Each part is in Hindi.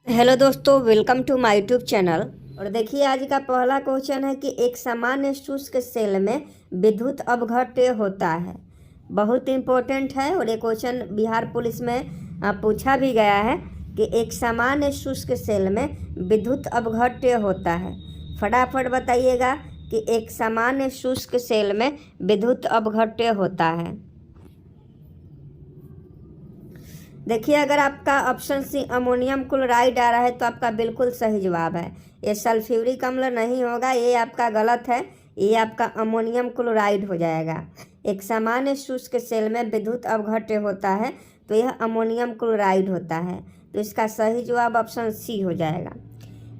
हेलो दोस्तों, welcome to my YouTube channel. और देखिए, आज का पहला क्वेश्चन है कि एक सामान्य शुष्क सेल में विद्युत अपघट्य होता है। बहुत इम्पोर्टेंट है और ये क्वेश्चन बिहार पुलिस में पूछा भी गया है कि एक सामान्य शुष्क सेल में विद्युत अपघट्य होता है। फटाफट बताइएगा कि एक सामान्य शुष्क सेल में विद्युत अपघट्य होता है। देखिए, अगर आपका ऑप्शन सी अमोनियम क्लोराइड आ रहा है तो आपका बिल्कुल सही जवाब है। ये सल्फ्यूरिक अम्ल नहीं होगा, ये आपका गलत है। ये आपका अमोनियम क्लोराइड हो जाएगा। एक सामान्य शुष्क सेल में विद्युत अपघट्य होता है तो यह अमोनियम क्लोराइड होता है। तो इसका सही जवाब ऑप्शन सी हो जाएगा।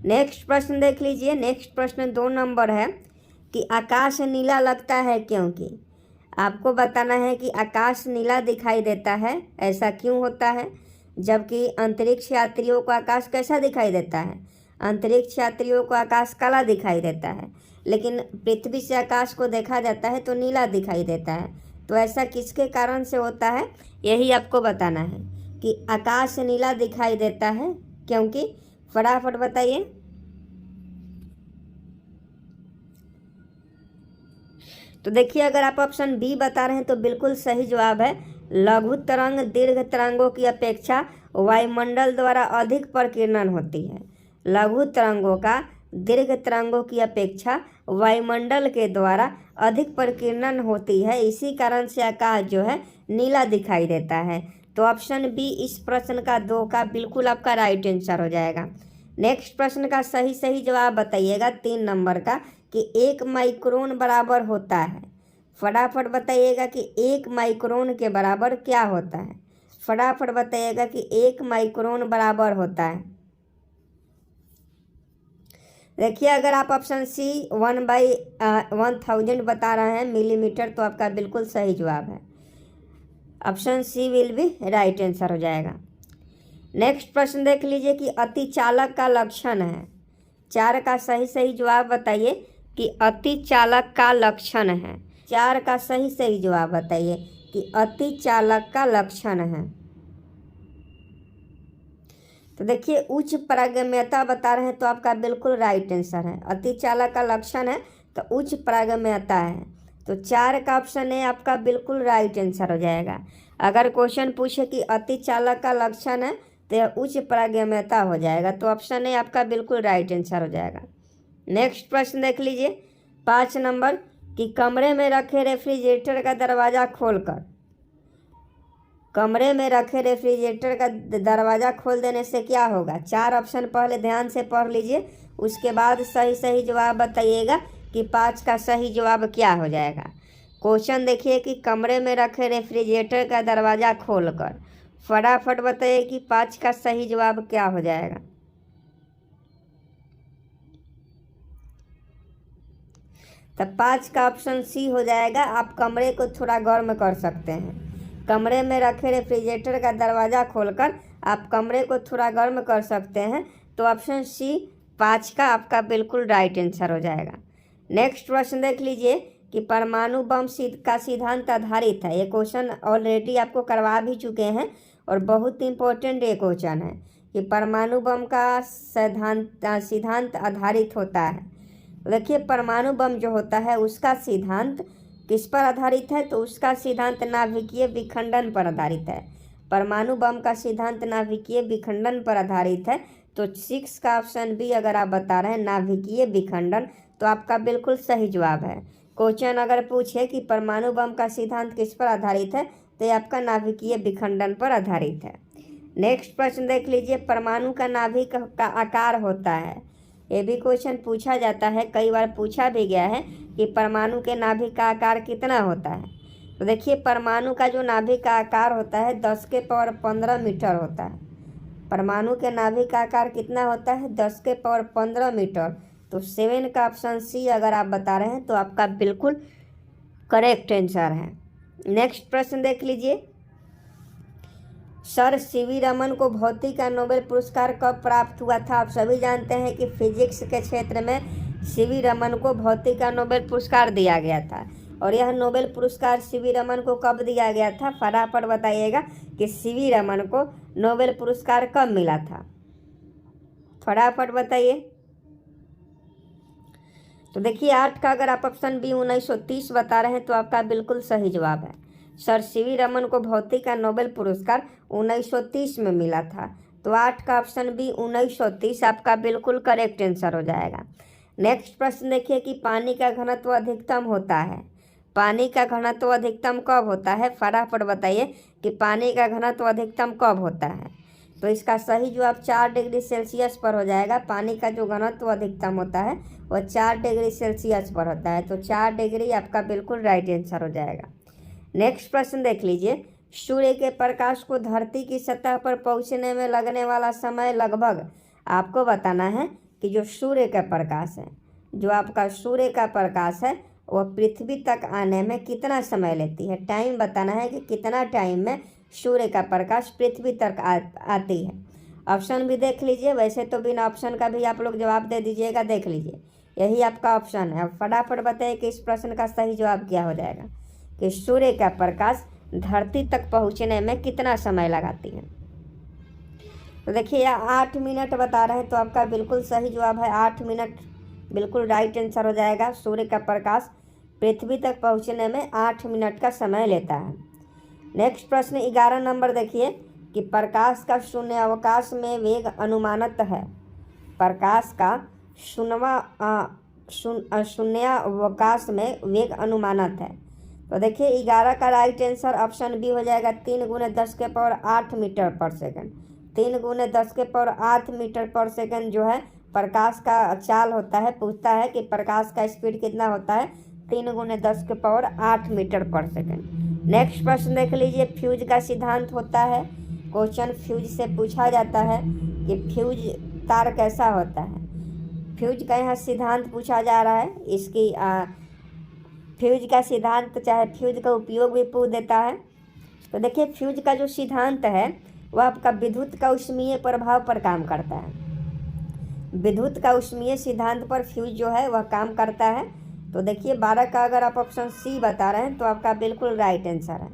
नेक्स्ट प्रश्न देख लीजिए। नेक्स्ट प्रश्न 2 नंबर है कि आकाश नीला लगता है क्योंकि। आपको बताना है कि आकाश नीला दिखाई देता है, ऐसा क्यों होता है। जबकि अंतरिक्ष यात्रियों को आकाश कैसा दिखाई देता है? अंतरिक्ष यात्रियों को आकाश काला दिखाई देता है, लेकिन पृथ्वी से आकाश को देखा जाता है तो नीला दिखाई देता है। तो ऐसा किसके कारण से होता है, यही आपको बताना है कि आकाश नीला दिखाई देता है क्योंकि। फटाफट बताइए। तो देखिए, अगर आप ऑप्शन बी बता रहे हैं तो बिल्कुल सही जवाब है। लघु तरंग दीर्घ तरंगों की अपेक्षा वायुमंडल द्वारा अधिक प्रकीर्णन होती है। लघु तरंगों का दीर्घ तरंगों की अपेक्षा वायुमंडल के द्वारा अधिक प्रकीर्णन होती है, इसी कारण से आकाश जो है नीला दिखाई देता है। तो ऑप्शन बी इस प्रश्न का 2 का बिल्कुल आपका राइट आंसर हो जाएगा। नेक्स्ट प्रश्न का सही जवाब बताइएगा 3 नंबर का कि 1 माइक्रोन बराबर होता है। फटाफट बताइएगा कि 1 माइक्रोन के बराबर क्या होता है। फटाफट बताइएगा कि 1 माइक्रोन बराबर होता है। देखिए, अगर आप ऑप्शन सी 1/1000 बता रहे हैं मिलीमीटर तो आपका बिल्कुल सही जवाब है। Option C will be right answer हो जाएगा। नेक्स्ट प्रश्न देख लीजिए कि अति चालक का लक्षण है। 4 का सही जवाब बताइए कि अति चालक का लक्षण है। 4 का सही जवाब बताइए कि अति चालक का लक्षण है। तो देखिए, उच्च पारगम्यता बता रहे हैं तो आपका बिल्कुल राइट आंसर है। अति चालक का लक्षण है तो उच्च पारगम्यता है। तो 4 का ऑप्शन है आपका बिल्कुल राइट आंसर हो जाएगा। अगर क्वेश्चन पूछे कि अति चालक का लक्षण है तो यह उच्च पारगम्यता हो जाएगा। तो ऑप्शन है आपका बिल्कुल राइट आंसर हो जाएगा। नेक्स्ट प्रश्न देख लीजिए 5 नंबर कि कमरे में रखे रेफ्रिजरेटर का दरवाज़ा खोलकर। कमरे में रखे रेफ्रिजरेटर का दरवाज़ा खोल देने से क्या होगा? 4 ऑप्शन पहले ध्यान से पढ़ लीजिए, उसके बाद सही जवाब बताइएगा कि 5 का सही जवाब क्या हो जाएगा। क्वेश्चन देखिए कि कमरे में रखे रेफ्रिजरेटर का दरवाज़ा खोलकर। फटाफट बताइए कि 5 का सही जवाब क्या हो जाएगा। तब 5 का ऑप्शन सी हो जाएगा। आप कमरे को थोड़ा गर्म कर सकते हैं। कमरे में रखे रेफ्रिजरेटर का दरवाज़ा खोलकर आप कमरे को थोड़ा गर्म कर सकते हैं। तो ऑप्शन सी 5 का आपका बिल्कुल राइट आंसर हो जाएगा। नेक्स्ट प्रश्न देख लीजिए कि परमाणु बम का सिद्धांत आधारित है। ये क्वेश्चन ऑलरेडी आपको करवा भी चुके हैं और बहुत इंपॉर्टेंट ये क्वेश्चन है कि परमाणु बम का सिद्धांत आधारित होता है। देखिए, परमाणु बम जो होता है उसका सिद्धांत किस पर आधारित है? तो उसका सिद्धांत नाभिकीय विखंडन पर आधारित है। परमाणु बम का सिद्धांत नाभिकीय विखंडन पर आधारित है। तो 6 का ऑप्शन बी अगर आप बता रहे हैं नाभिकीय विखंडन तो आपका बिल्कुल सही जवाब है। क्वेश्चन अगर पूछे कि परमाणु बम का सिद्धांत किस पर आधारित है तो ये आपका नाभिकीय विखंडन पर आधारित है। नेक्स्ट प्रश्न देख लीजिए, परमाणु का नाभिक का आकार होता है। ये भी क्वेश्चन पूछा जाता है, कई बार पूछा भी गया है कि परमाणु के नाभिक का आकार कितना होता है। तो देखिए, परमाणु का जो नाभिक का आकार होता है 10 के पावर 15 मीटर होता है। परमाणु के नाभिक का आकार कितना होता है? 10 के पावर 15 मीटर। तो 7 का ऑप्शन सी अगर आप बता रहे हैं तो आपका बिल्कुल करेक्ट आंसर है। नेक्स्ट प्रश्न देख लीजिए, सर सीवी रमन को भौतिकी का नोबेल पुरस्कार कब प्राप्त हुआ था? आप सभी जानते हैं कि फिजिक्स के क्षेत्र में सीवी रमन को भौतिकी का नोबेल पुरस्कार दिया गया था। और यह नोबेल पुरस्कार सीवी रमन को कब दिया गया था? फटाफट बताइएगा कि सीवी रमन को नोबेल पुरस्कार कब मिला था। फटाफट बताइए। तो देखिए 8 का अगर आप ऑप्शन बी 1930 बता रहे हैं तो आपका बिल्कुल सही जवाब है। सर सीवी रमन को भौतिकी का नोबेल पुरस्कार 1930 में मिला था। तो 8 का ऑप्शन बी 1930 आपका बिल्कुल करेक्ट आंसर हो जाएगा। नेक्स्ट प्रश्न देखिए कि पानी का घनत्व अधिकतम होता है। पानी का घनत्व अधिकतम कब होता है? फटाफट बताइए कि पानी का घनत्व अधिकतम कब होता है। तो इसका सही जवाब 4 डिग्री सेल्सियस पर हो जाएगा। पानी का जो घनत्व अधिकतम होता है वह 4 डिग्री सेल्सियस पर होता है। तो 4 डिग्री आपका बिल्कुल राइट आंसर हो जाएगा। नेक्स्ट प्रश्न देख लीजिए। सूर्य के प्रकाश को धरती की सतह पर पहुंचने में लगने वाला समय लगभग आपको बताना है कि जो सूर्य का प्रकाश है, जो आपका सूर्य का प्रकाश है वह पृथ्वी तक आने में कितना समय लेती है। टाइम बताना है कि कितना टाइम में सूर्य का प्रकाश पृथ्वी तक आती है। ऑप्शन भी देख लीजिए, वैसे तो बिना ऑप्शन का भी आप लोग जवाब दे दीजिएगा। देख लीजिए यही आपका ऑप्शन है। अब फटाफट बताइए कि इस प्रश्न का सही जवाब क्या हो जाएगा कि सूर्य का प्रकाश धरती तक पहुंचने में कितना समय लगाती है। तो देखिए 8 मिनट बता रहे हैं तो आपका बिल्कुल सही जवाब है 8 मिनट बिल्कुल राइट आंसर हो जाएगा। सूर्य का प्रकाश पृथ्वी तक पहुंचने में 8 मिनट का समय लेता है। नेक्स्ट प्रश्न 11 नंबर देखिए कि प्रकाश का शून्य अवकाश में वेग अनुमानित है। प्रकाश का शून्य अवकाश में वेग अनुमानित है। तो देखिए 11 का राइट आंसर ऑप्शन बी हो जाएगा 3 × 10⁸ मीटर पर सेकंड। 3 × 10⁸ मीटर पर सेकंड जो है प्रकाश का चाल होता है, पूछता है कि प्रकाश का स्पीड कितना होता है 3 × 10⁸ मीटर पर सेकंड। नेक्स्ट प्रश्न देख लीजिए। फ्यूज का सिद्धांत होता है। क्वेश्चन फ्यूज से पूछा जाता है कि फ्यूज तार कैसा होता है। फ्यूज का यहाँ सिद्धांत पूछा जा रहा है। इसकी फ्यूज का सिद्धांत चाहे फ्यूज का उपयोग भी पूछ देता है। तो देखिए फ्यूज का जो सिद्धांत है वह आपका विद्युत का ऊष्मीय प्रभाव पर काम करता है। विद्युत का ऊष्मीय सिद्धांत पर फ्यूज जो है वह काम करता है। तो देखिए 12 का अगर आप ऑप्शन सी बता रहे हैं तो आपका बिल्कुल राइट आंसर है।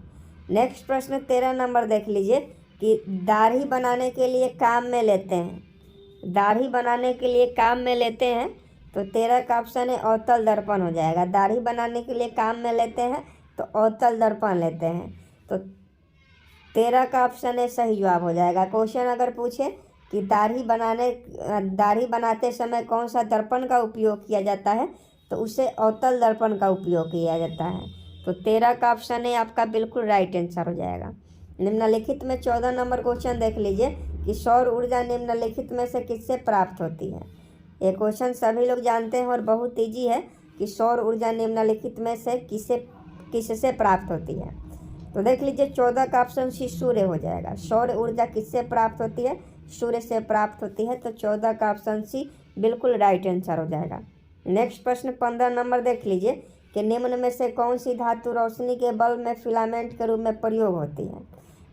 नेक्स्ट प्रश्न 13 नंबर देख लीजिए कि दाढ़ी बनाने के लिए काम में लेते हैं। दाढ़ी बनाने के लिए काम में लेते हैं तो 13 का ऑप्शन है अवतल दर्पण हो जाएगा। दाढ़ी बनाने के लिए काम में लेते हैं तो अवतल दर्पण लेते हैं। तो 13 का ऑप्शन है सही जवाब हो जाएगा। क्वेश्चन अगर पूछे कि दाढ़ी बनाते समय कौन सा दर्पण का उपयोग किया जाता है तो उसे अवतल दर्पण का उपयोग किया जाता है। तो 13 का ऑप्शन है आपका बिल्कुल राइट आंसर हो जाएगा। निम्नलिखित में 14 नंबर क्वेश्चन देख लीजिए कि सौर ऊर्जा निम्नलिखित में से किससे प्राप्त होती है। ये क्वेश्चन सभी लोग जानते हैं और बहुत ईजी है कि सौर ऊर्जा निम्नलिखित में से किससे प्राप्त होती है। तो देख लीजिए 14 का ऑप्शन सी सूर्य हो जाएगा। सौर ऊर्जा किससे प्राप्त होती है? सूर्य से प्राप्त होती है। तो 14 का ऑप्शन सी बिल्कुल राइट आंसर हो जाएगा। नेक्स्ट प्रश्न 15 नंबर देख लीजिए कि निम्न में से कौन सी धातु रोशनी के बल्ब में फिलामेंट के रूप में प्रयोग होती है।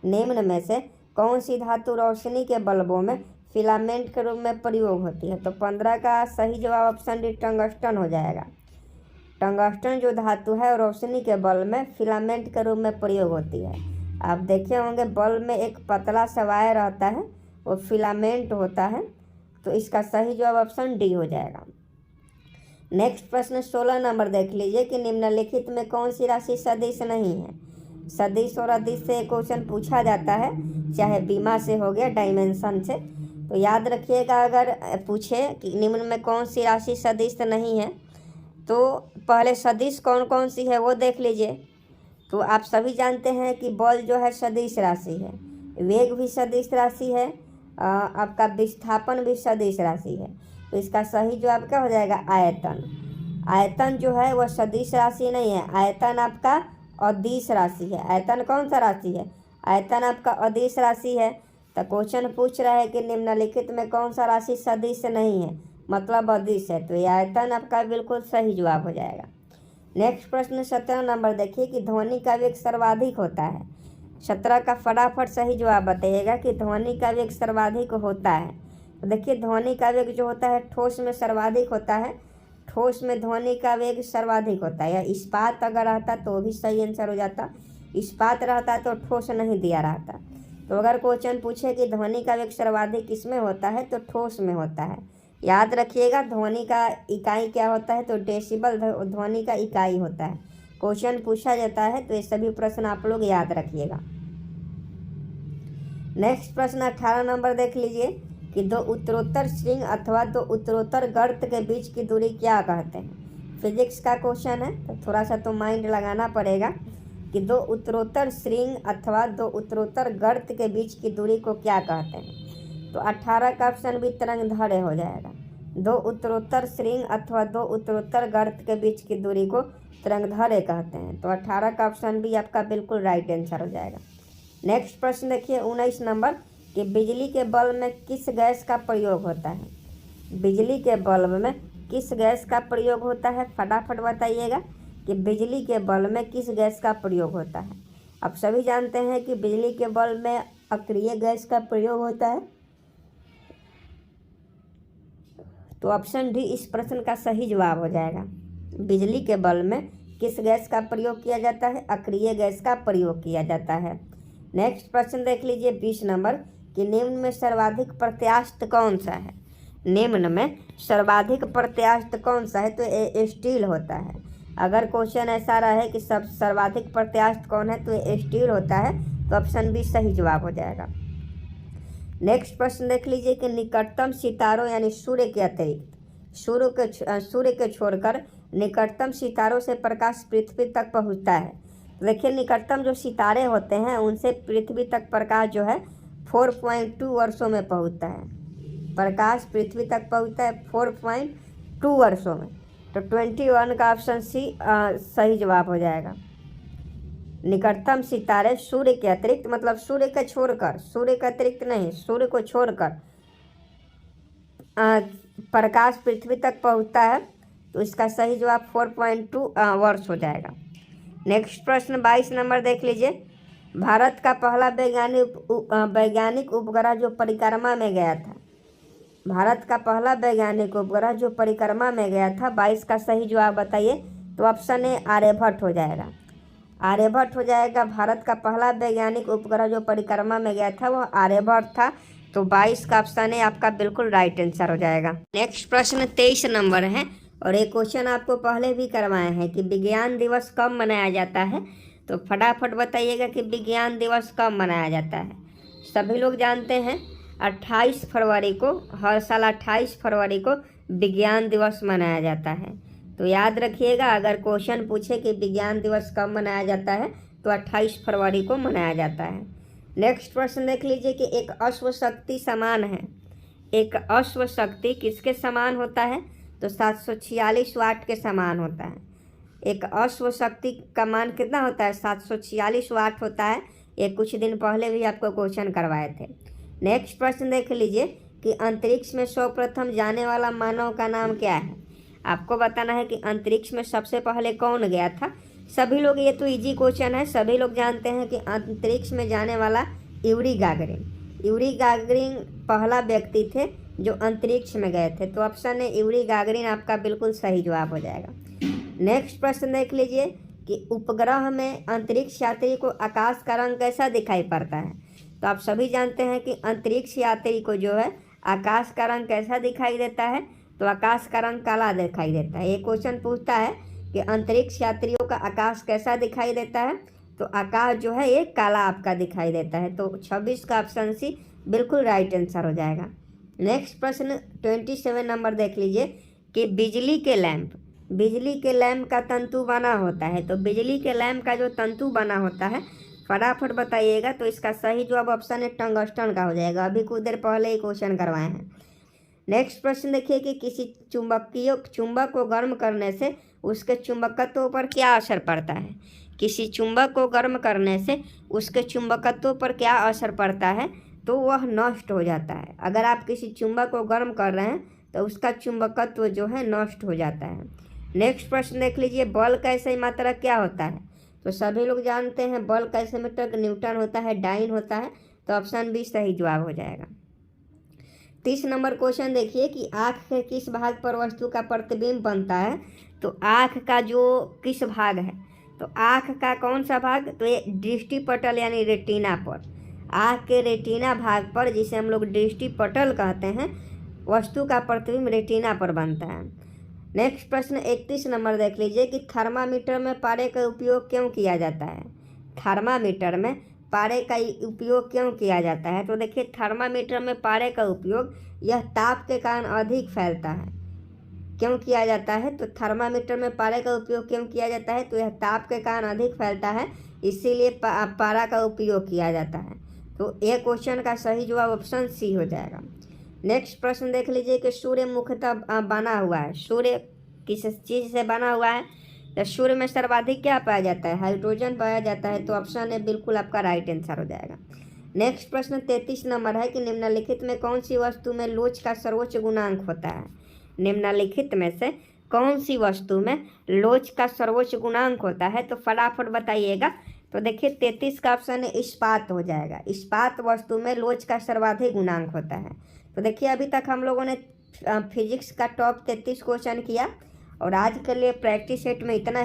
निम्न में से कौन सी धातु रोशनी के बल्बों में फिलामेंट के रूप में प्रयोग होती है। तो 15 का सही जवाब ऑप्शन डी टंगस्टन हो जाएगा। टंगस्टन जो धातु है रोशनी के बल्ब में फिलामेंट के रूप में प्रयोग होती है। आप देखे होंगे बल्ब में एक पतला सा वायर रहता है वो फिलामेंट होता है। तो इसका सही जवाब ऑप्शन डी हो जाएगा। नेक्स्ट प्रश्न 16 नंबर देख लीजिए कि निम्नलिखित में कौन सी राशि सदिश नहीं है। सदिश और अदिश से क्वेश्चन पूछा जाता है, चाहे बीमा से हो गया डायमेंशन से। तो याद रखिएगा अगर पूछे कि निम्न में कौन सी राशि सदिश नहीं है तो पहले सदिश कौन कौन सी है वो देख लीजिए। तो आप सभी जानते हैं कि बल जो है सदिश राशि है, वेग भी सदिश राशि है, आपका विस्थापन भी सदिश राशि है। तो इसका सही जवाब क्या हो जाएगा? आयतन। आयतन जो है वह सदिश राशि नहीं है, आयतन आपका अदिश राशि है। आयतन कौन सा राशि है? आयतन आपका अदिश राशि है। तो क्वेश्चन पूछ रहा है कि निम्नलिखित में कौन सा राशि सदिश नहीं है, मतलब अदिश है। तो ये आयतन आपका बिल्कुल सही जवाब हो जाएगा। नेक्स्ट प्रश्न 17 नंबर देखिए कि ध्वनि का वेग सर्वाधिक होता है। 17 का फटाफट सही जवाब बताइएगा कि ध्वनि का वेग सर्वाधिक होता है। तो देखिए ध्वनि का वेग जो होता है ठोस में सर्वाधिक होता है। ठोस में ध्वनि का वेग सर्वाधिक होता है। या इस्पात अगर रहता तो भी सही आंसर हो जाता, इस्पात रहता तो ठोस नहीं दिया रहता। तो अगर क्वेश्चन पूछे कि ध्वनि का वेग सर्वाधिक किसमें होता है तो ठोस में होता है। याद रखिएगा ध्वनि का इकाई क्या होता है तो डेसिबल ध्वनि का इकाई होता है। क्वेश्चन पूछा जाता है तो ये सभी प्रश्न आप लोग याद रखिएगा। नेक्स्ट प्रश्न 18 नंबर देख लीजिए कि दो उत्तरोत्तर श्रृंग अथवा दो उत्तरोत्तर गर्त के बीच की दूरी क्या कहते हैं। फिजिक्स का क्वेश्चन है तो थोड़ा सा तो माइंड लगाना पड़ेगा कि दो उत्तरोत्तर श्रृंग अथवा दो उत्तरोत्तर गर्त के बीच की दूरी को क्या कहते हैं। तो 18 का ऑप्शन भी तरंगधैर्य हो जाएगा। दो उत्तरोत्तर श्रृंग अथवा दो उत्तरोत्तर गर्त के बीच की दूरी को तरंगधैर्य कहते हैं। तो 18 का ऑप्शन भी आपका बिल्कुल राइट आंसर हो जाएगा। नेक्स्ट प्रश्न देखिए 19 नंबर कि बिजली के बल्ब में किस गैस का प्रयोग होता है। बिजली के बल्ब में किस गैस का प्रयोग होता है, फटाफट बताइएगा कि बिजली के बल्ब में किस गैस का प्रयोग होता है। आप सभी जानते हैं कि बिजली के बल्ब में अक्रिय गैस का प्रयोग होता है। तो ऑप्शन डी इस प्रश्न का सही जवाब हो जाएगा। बिजली के बल्ब में किस गैस का प्रयोग किया जाता है, अक्रिय गैस का प्रयोग किया जाता है। नेक्स्ट प्रश्न देख लीजिए 20 नंबर कि निम्न में सर्वाधिक प्रत्यास्थ कौन सा है। निम्न में सर्वाधिक प्रत्यास्थ कौन सा है तो ये स्टील होता है। अगर क्वेश्चन ऐसा रहे कि सब सर्वाधिक प्रत्यास्थ कौन है तो ये स्टील होता है, तो ऑप्शन बी सही जवाब हो जाएगा। नेक्स्ट प्रश्न देख लीजिए कि निकटतम सितारों यानी सूर्य के अतिरिक्त सूर्य के छोड़कर निकटतम सितारों से प्रकाश पृथ्वी तक पहुंचता है। देखिए निकटतम जो सितारे होते हैं उनसे पृथ्वी तक प्रकाश जो है 4.2 वर्षों में पहुंचता है। प्रकाश पृथ्वी तक पहुंचता है 4.2 वर्षों में। तो 21 का ऑप्शन सी सही जवाब हो जाएगा। निकटतम सितारे सूर्य के अतिरिक्त मतलब सूर्य के छोड़कर, सूर्य के अतिरिक्त नहीं, सूर्य को छोड़कर प्रकाश पृथ्वी तक पहुंचता है, तो इसका सही जवाब 4.2 वर्ष हो जाएगा। नेक्स्ट प्रश्न 22 नंबर देख लीजिए। भारत का पहला वैज्ञानिक उपग्रह जो परिक्रमा में गया था। भारत का पहला वैज्ञानिक उपग्रह जो परिक्रमा में गया था, 22 का सही जवाब बताइए। तो ऑप्शन ए आर्यभट्ट हो जाएगा। आर्यभट्ट हो जाएगा। भारत का पहला वैज्ञानिक उपग्रह जो परिक्रमा में गया था वो आर्यभट्ट था। तो 22 का ऑप्शन ए आपका बिल्कुल राइट आंसर हो जाएगा। नेक्स्ट प्रश्न 23 नंबर है और एक क्वेश्चन आपको पहले भी करवाए हैं कि विज्ञान दिवस कब मनाया जाता है। तो फटाफट बताइएगा कि विज्ञान दिवस कब मनाया जाता है। सभी लोग जानते हैं 28 फरवरी को, हर साल 28 फरवरी को विज्ञान दिवस मनाया जाता है। तो याद रखिएगा अगर क्वेश्चन पूछे कि विज्ञान दिवस कब मनाया जाता है तो 28 फरवरी को मनाया जाता है। नेक्स्ट प्रश्न देख लीजिए कि एक अश्व शक्ति समान है। एक अश्व शक्ति किसके समान होता है तो 746 वाट के समान होता है। एक अश्व शक्ति का मान कितना होता है 746 वाट होता है। ये कुछ दिन पहले भी आपको क्वेश्चन करवाए थे। नेक्स्ट प्रश्न देख लीजिए कि अंतरिक्ष में सर्वप्रथम जाने वाला मानव का नाम क्या है। आपको बताना है कि अंतरिक्ष में सबसे पहले कौन गया था। सभी लोग, ये तो इजी क्वेश्चन है, सभी लोग जानते हैं कि अंतरिक्ष में जाने वाला यूरी गागरिन पहला व्यक्ति थे जो अंतरिक्ष में गए थे। तो ऑप्शन है यूरी गागरिन आपका बिल्कुल सही जवाब हो जाएगा। नेक्स्ट प्रश्न देख लीजिए कि उपग्रह में अंतरिक्ष यात्री को आकाश का रंग कैसा दिखाई पड़ता है। तो आप सभी जानते हैं कि अंतरिक्ष यात्री को जो है आकाश का रंग कैसा दिखाई देता है तो आकाश का रंग काला दिखाई देता है। ये क्वेश्चन पूछता है कि अंतरिक्ष यात्रियों का आकाश कैसा दिखाई देता है तो आकाश जो है ये काला आपका दिखाई देता है। तो 26 का ऑप्शन सी बिल्कुल राइट आंसर हो जाएगा। नेक्स्ट प्रश्न 27 नंबर देख लीजिए कि बिजली के लैंप का तंतु बना होता है। तो बिजली के लैंप का जो तंतु बना होता है फटाफट बताइएगा। तो इसका सही जवाब ऑप्शन है टंगस्टन का हो जाएगा। अभी कुछ देर पहले ही क्वेश्चन करवाए हैं। नेक्स्ट प्रश्न देखिए कि किसी चुंबक को गर्म करने से उसके चुंबकत्व पर क्या असर पड़ता है। किसी चुंबक को गर्म करने से उसके चुंबकत्व पर क्या असर पड़ता है तो वह नष्ट हो जाता है। अगर आप किसी चुंबक को गर्म कर रहे हैं तो उसका चुंबकत्व जो है नष्ट हो जाता है। नेक्स्ट प्रश्न देख लीजिए बल का सही मात्रक क्या होता है। तो सभी लोग जानते हैं बल का सही मात्रक न्यूटन होता है, डाइन होता है। तो ऑप्शन बी सही जवाब हो जाएगा। 30 नंबर क्वेश्चन देखिए कि आँख के किस भाग पर वस्तु का प्रतिबिंब बनता है। तो आँख का जो किस भाग है तो आँख का कौन सा भाग तो ये दृष्टिपटल यानी रेटिना पर। आँख के रेटिना भाग पर, जिसे हम लोग दृष्टि पटल कहते हैं, वस्तु का प्रतिबिंब रेटिना पर बनता है। नेक्स्ट प्रश्न 31 नंबर देख लीजिए कि थर्मामीटर में पारे का उपयोग क्यों किया जाता है। थर्मामीटर में पारे का उपयोग क्यों किया जाता है? तो देखिए, थर्मामीटर में पारे का उपयोग यह ताप के कारण अधिक फैलता है। क्यों किया जाता है? तो थर्मामीटर में पारे का उपयोग क्यों किया जाता है? तो यह ताप के कारण अधिक फैलता है, इसीलिए पारा का उपयोग किया जाता है। तो यह क्वेश्चन का सही जवाब ऑप्शन सी हो जाएगा। नेक्स्ट प्रश्न देख लीजिए कि सूर्य मुख्यतः बना हुआ है। सूर्य किस चीज़ से बना हुआ है? तो सूर्य में सर्वाधिक क्या पाया जाता है? हाइड्रोजन पाया जाता है। तो ऑप्शन ए बिल्कुल आपका राइट आंसर हो जाएगा। नेक्स्ट प्रश्न 33 नंबर है कि निम्नलिखित में कौन सी वस्तु में लोच का सर्वोच्च गुणांक होता है? निम्नलिखित में से कौन सी वस्तु में लोच का सर्वोच्च गुणांक होता है? तो फटाफट बताइएगा। तो देखिए, 33 का ऑप्शन इस्पात हो जाएगा। इस्पात वस्तु में लोच का सर्वाधिक गुणांक होता है। तो देखिए, अभी तक हम लोगों ने फिजिक्स का टॉप 33 क्वेश्चन किया और आज के लिए प्रैक्टिस सेट में इतना